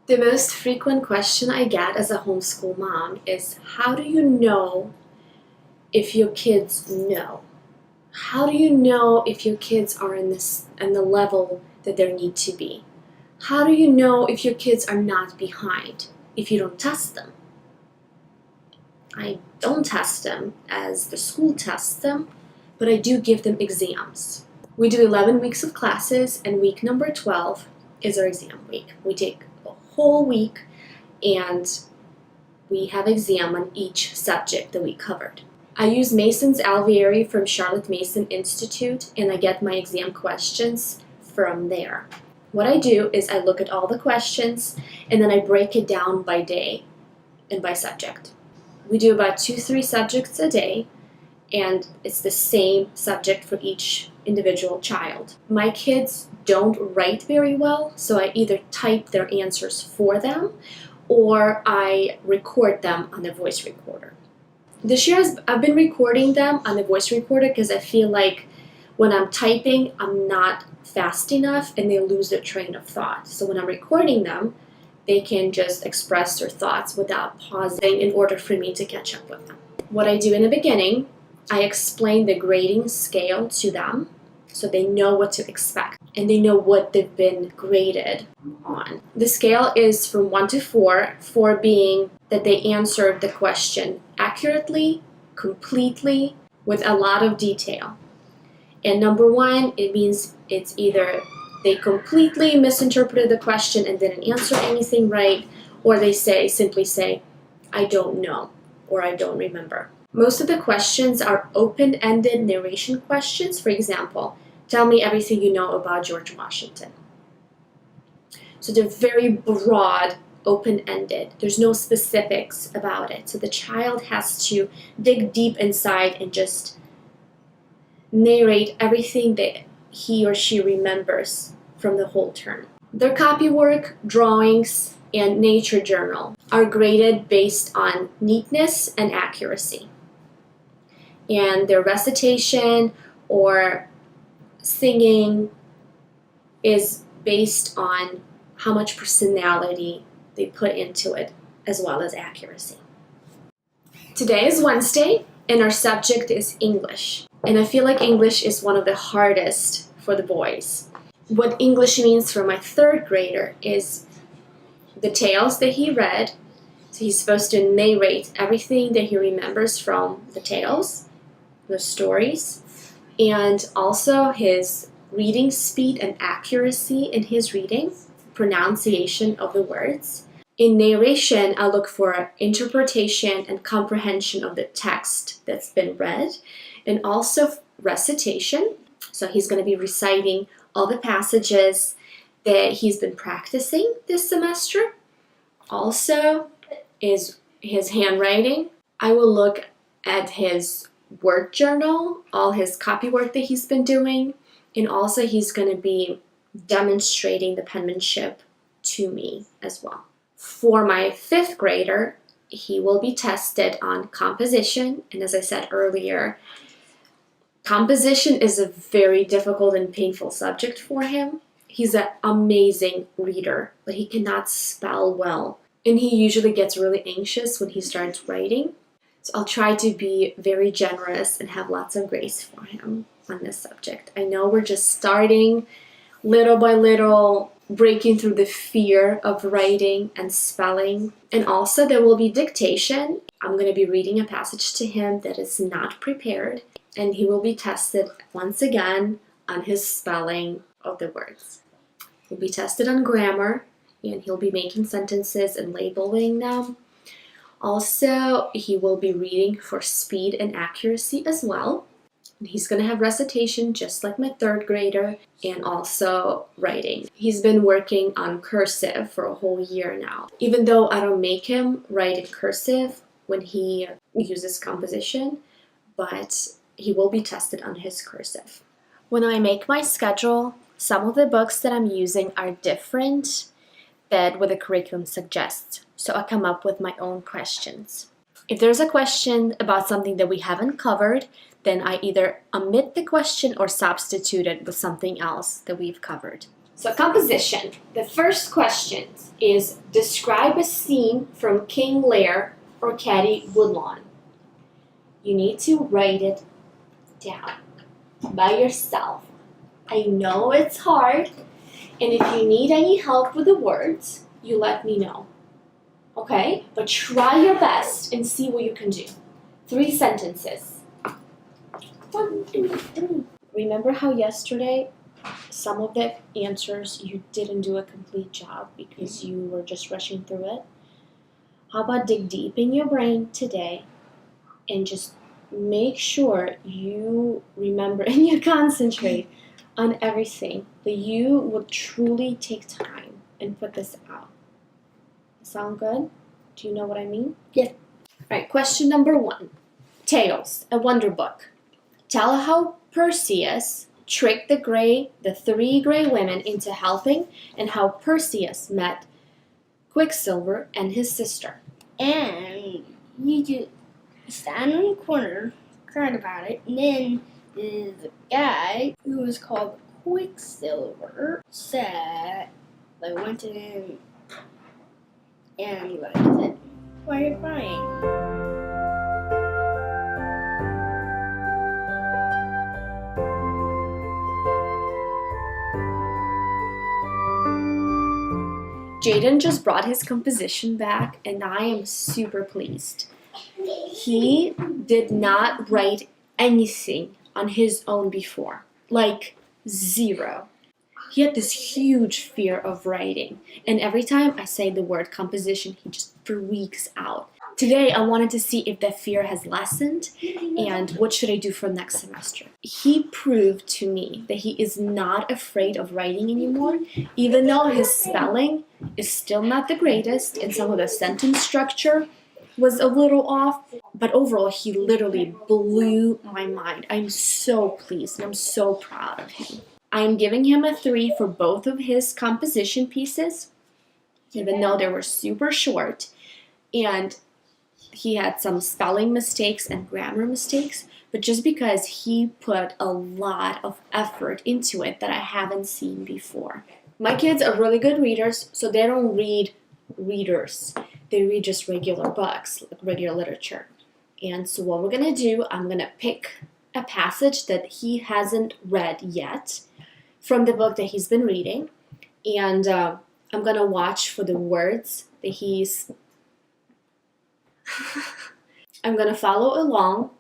The most frequent question I get as a homeschool mom is, how do you know if your kids know? How do you know if your kids are in the level that they need to be? How do you know if your kids are not behind if you don't test them? I don't test them as the school tests them, but I do give them exams. We do 11 weeks of classes, and week number 12 is our exam week. We take a whole week and we have exam on each subject that we covered. I use Mason's Alviary from Charlotte Mason Institute, and I get my exam questions from there. What I do is I look at all the questions and then I break it down by day and by subject. We do about 2-3 subjects a day, and it's the same subject for each individual child. My kids don't write very well, so I either type their answers for them or I record them on the voice recorder. This year I've been recording them on the voice recorder because I feel like when I'm typing, I'm not fast enough and they lose their train of thought. So when I'm recording them, they can just express their thoughts without pausing in order for me to catch up with them. What I do in the beginning, I explain the grading scale to them so they know what to expect and they know what they've been graded on. The scale is from 1 to 4, 4 being that they answered the question accurately, completely, with a lot of detail. And number 1, it means it's either they completely misinterpreted the question and didn't answer anything right, or they simply say, I don't know, or I don't remember. Most of the questions are open-ended narration questions. For example, tell me everything you know about George Washington. So they're very broad, open-ended. There's no specifics about it. So the child has to dig deep inside and just narrate everything that he or she remembers from the whole term. Their copywork, drawings, and nature journal are graded based on neatness and accuracy. And their recitation or singing is based on how much personality they put into it, as well as accuracy. Today is Wednesday, and our subject is English. And I feel like English is one of the hardest for the boys. What English means for my 3rd grader is the tales that he read. So he's supposed to narrate everything that he remembers from the tales, the stories, and also his reading speed and accuracy in his reading, pronunciation of the words. In narration, I look for interpretation and comprehension of the text that's been read, and also recitation. So he's going to be reciting all the passages that he's been practicing this semester. Also is his handwriting. I will look at his word journal, all his copywork that he's been doing, and also he's going to be demonstrating the penmanship to me as well. For my 5th grader, he will be tested on composition, and as I said earlier, composition is a very difficult and painful subject for him. He's an amazing reader, but he cannot spell well, and he usually gets really anxious when he starts writing. So I'll try to be very generous and have lots of grace for him on this subject. I know we're just starting little by little, breaking through the fear of writing and spelling. And also there will be dictation. I'm going to be reading a passage to him that is not prepared, and he will be tested once again on his spelling of the words. He'll be tested on grammar, and he'll be making sentences and labeling them. Also, he will be reading for speed and accuracy as well. And he's going to have recitation just like my 3rd grader, and also writing. He's been working on cursive for a whole year now. Even though I don't make him write in cursive when he uses composition, but he will be tested on his cursive. When I make my schedule, some of the books that I'm using are different than what the curriculum suggests. So I come up with my own questions. If there's a question about something that we haven't covered, then I either omit the question or substitute it with something else that we've covered. So composition. The first question is describe a scene from King Lear or Caddy Woodlawn. You need to write it down by yourself. I know it's hard, and if you need any help with the words, you let me know. Okay? But try your best and see what you can do. 3 sentences. 1, 2, 3. Remember how yesterday some of the answers you didn't do a complete job because you were just rushing through it? How about dig deep in your brain today and just make sure you remember and you concentrate on everything, that you will truly take time and put this out. Sound good? Do you know what I mean? Yes. Alright, question number 1. Tales, a wonder book. Tell how Perseus tricked the 3 gray women into helping, and how Perseus met Quicksilver and his sister. And you just stand in the corner, cried about it, and then the guy who was called Quicksilver went to him and said, "Why are you crying?" Jaden just brought his composition back, and I am super pleased. He did not write anything on his own before, like 0. He had this huge fear of writing, and every time I say the word composition, he just freaks out. Today, I wanted to see if that fear has lessened and what should I do for next semester. He proved to me that he is not afraid of writing anymore, even though his spelling is still not the greatest and some of the sentence structure was a little off, but overall, he literally blew my mind. I'm so pleased and I'm so proud of him. I'm giving him a 3 for both of his composition pieces, even though they were super short, and he had some spelling mistakes and grammar mistakes, but just because he put a lot of effort into it that I haven't seen before. My kids are really good readers, so they don't read readers. They read just regular books, like regular literature. And so what we're going to do, I'm going to pick a passage that he hasn't read yet from the book that he's been reading, and I'm going to watch for the words that he's I'm going to follow along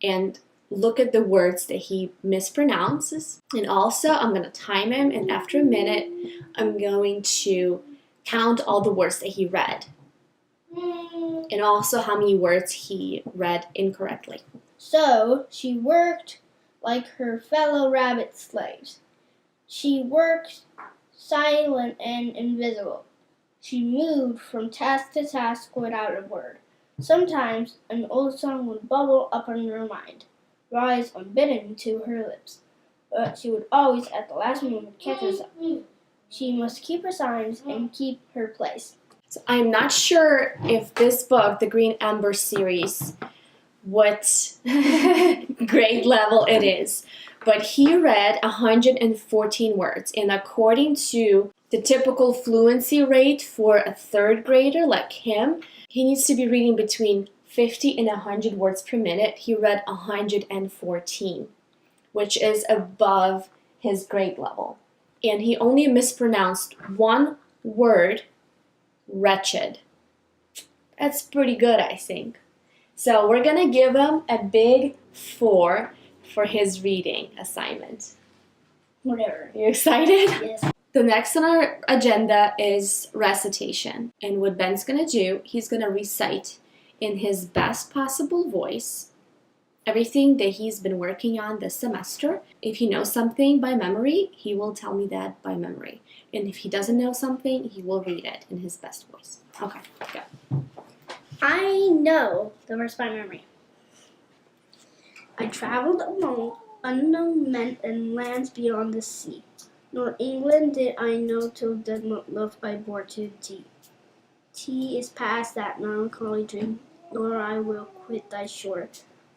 and look at the words that he mispronounces. And also, I'm going to time him, and after a minute, I'm going to count all the words that he read. And also how many words he read incorrectly. So she worked like her fellow rabbit slaves. She worked silent and invisible. She moved from task to task without a word. Sometimes an old song would bubble up in her mind, rise unbidden to her lips, but she would always at the last moment catch herself. She must keep her signs and keep her place. So I'm not sure if this book, the Green Ember series, what grade level it is, but he read 114 words, and according to the typical fluency rate for a 3rd grader like him, he needs to be reading between 50 and 100 words per minute. He read 114, which is above his grade level. And he only mispronounced 1 word, wretched. That's pretty good, I think. So we're going to give him a big 4 for his reading assignment. Whatever. You excited? Yes. The next on our agenda is recitation. And what Ben's going to do, he's going to recite in his best possible voice everything that he's been working on this semester. If he knows something by memory, he will tell me that by memory. And if he doesn't know something, he will read it in his best voice. Okay, go. I know the verse by memory. I traveled among unknown men and lands beyond the sea. Nor England did I know till dead love I bore to thee. Tea is past that melancholy dream, nor I will quit thy shore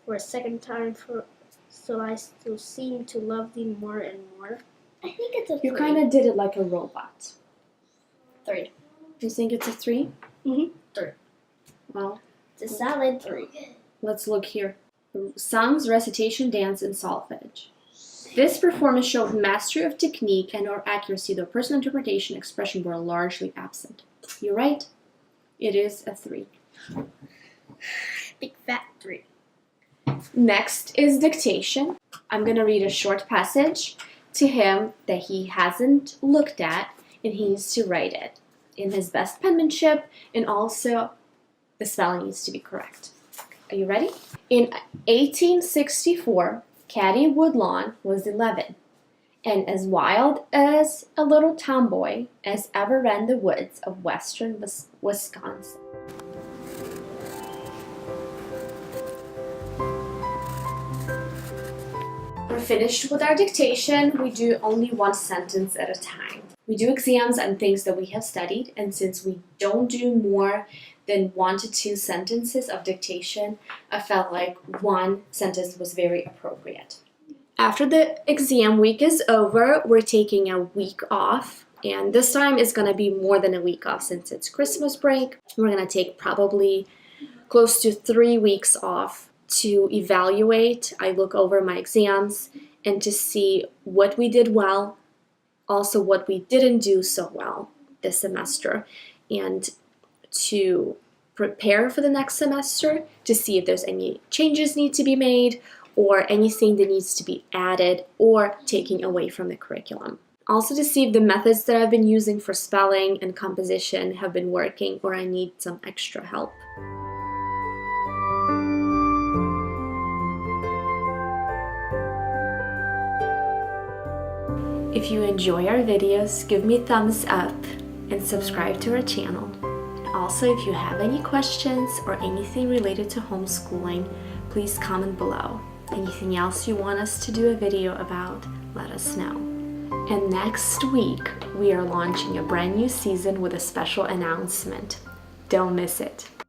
for a second time, for so I still seem to love thee more and more. I think it's a 3. You kind of did it like a robot. 3. You think it's a 3? 3. Well, It's a solid 3. let's look here. Songs, recitation, dance, and solfege. This performance showed mastery of technique and or accuracy, though personal interpretation and expression were largely absent. You're right. It is a 3. Big fat 3. Next is dictation. I'm going to read a short passage to him that he hasn't looked at, and he needs to write it in his best penmanship, and also the spelling needs to be correct. Are you ready? In 1864, Caddy Woodlawn was 11, and as wild as a little tomboy as ever ran the woods of western Wisconsin. We're finished with our dictation. We do only one sentence at a time. We do exams on things that we have studied, and since we don't do more than 1 to 2 sentences of dictation, I felt like one sentence was very appropriate. After the exam week is over, we're taking a week off, and this time is going to be more than a week off since it's Christmas break. We're going to take probably close to 3 weeks off to evaluate. I look over my exams and to see what we did well, also what we didn't do so well this semester, and to prepare for the next semester to see if there's any changes need to be made or anything that needs to be added or taken away from the curriculum. Also to see if the methods that I've been using for spelling and composition have been working or I need some extra help. If you enjoy our videos, give me a thumbs up and subscribe to our channel. Also, if you have any questions or anything related to homeschooling, please comment below. Anything else you want us to do a video about, let us know. And next week, we are launching a brand new season with a special announcement. Don't miss it.